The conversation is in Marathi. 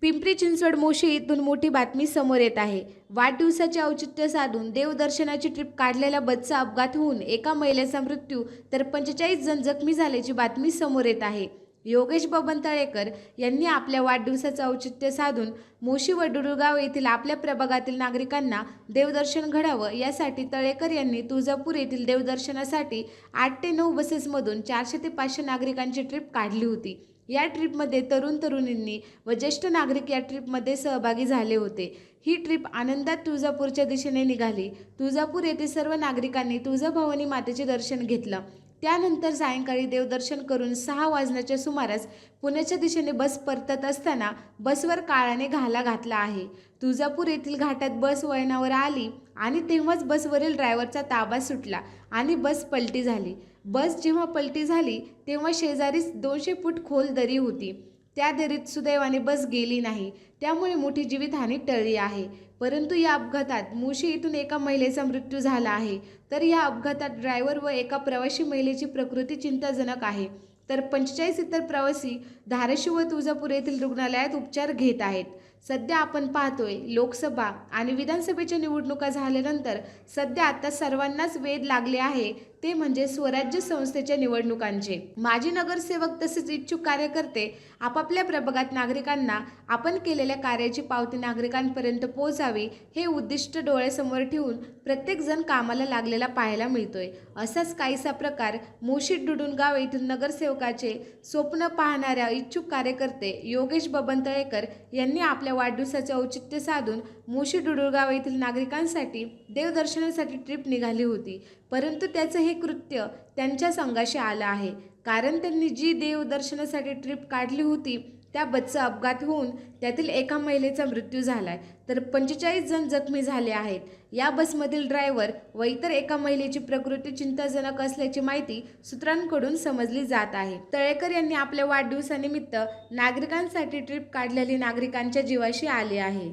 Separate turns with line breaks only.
पिंपरी चिंचवड मोशी इथून मोठी बातमी समोर येत आहे. वाढदिवसाचे औचित्य साधून देवदर्शनाची ट्रिप काढलेल्या बसचा अपघात होऊन एका महिलेचा मृत्यू तर 45 जण जखमी झाल्याची बातमी समोर येत आहे. योगेश बबन तळेकर यांनी आपल्या वाढदिवसाचं औचित्य साधून मोशी व डुडुळगाव येथील आपल्या प्रभागातील नागरिकांना देवदर्शन घडावं यासाठी तळेकर यांनी तुळजापूर येथील देवदर्शनासाठी 8 ते 9 बसेसमधून 400 ते 500 नागरिकांची ट्रिप काढली होती. या ट्रिपमध्ये तरुण-तरुणींनी व ज्येष्ठ नागरिक या ट्रिपमध्ये सहभागी झाले होते. ही ट्रिप आनंदात तुळजापूरच्या दिशेने निघाली. तुळजापूर येथे सर्व नागरिकांनी तुळजाभवानी मातेचे दर्शन घेतलं. त्यानंतर सायंकाळी देवदर्शन करून 6 वाजण्याच्या सुमारास पुण्याच्या दिशेने बस परतत असताना बसवर काळाने घाला घातला आहे. तुळजापूर येथील घाटात बस वळणावर आली आणि तेव्हाच बसवरील ड्रायव्हरचा ताबा सुटला आणि बस पलटी झाली. बस जेव्हा पलटी झाली तेव्हा शेजारीच 200 फूट खोल दरी होती. त्या दरीत सुदैवाने बस गेली नाही, त्यामुळे मोठी जीवितहानी टळली आहे. परंतु या अपघातात मोशी येथून एका महिलेचा मृत्यू झाला आहे. तर या अपघातात ड्रायव्हर व एका प्रवासी महिलेची प्रकृती चिंताजनक आहे. तर 45 इतर प्रवासी धाराशिव व तुळजापूर येथील रुग्णालयात उपचार घेत आहेत. सध्या आपण पाहतोय लोकसभा आणि विधानसभेच्या निवडणुका झाल्यानंतर सध्या आता सर्वांनाच वेध लागले आहे ते म्हणजे स्वराज्य संस्थेच्या निवडणुकांचे. माजी नगरसेवक तसेच इच्छुक कार्यकर्ते आपापल्या प्रभागात नागरिकांना आपण केलेल्या कार्याची पावती नागरिकांपर्यंत पोहोचावी हे उद्दिष्ट डोळ्यासमोर ठेवून प्रत्येकजण कामाला लागलेला पाहायला मिळतोय. असाच काहीसा प्रकार मोशी डुडुळगाव येथील नगरसेवकाचे स्वप्न पाहणाऱ्या इच्छुक कार्यकर्ते योगेश बबन तळेकर यांनी आपल्या वाढदिवसाचे औचित्य साधून मोशी डुडुळगाव येथील नागरिकांसाठी देवदर्शनासाठी ट्रिप निघाली होती. परंतु त्याचं हे कृत्य त्यांच्या संघाशी आलं आहे. कारण त्यांनी जी देवदर्शनासाठी ट्रिप काढली होती त्या बसचा अपघात होऊन त्यातील एका महिलेचा मृत्यू झालाय तर 45 जण जखमी झाले आहेत. या बसमधील ड्रायव्हर व इतर एका महिलेची प्रकृती चिंताजनक असल्याची माहिती सूत्रांकडून समजली जात आहे. तळेकर यांनी आपल्या वाढदिवसानिमित्त नागरिकांसाठी ट्रिप काढलेली नागरिकांच्या जीवाशी आली आहे.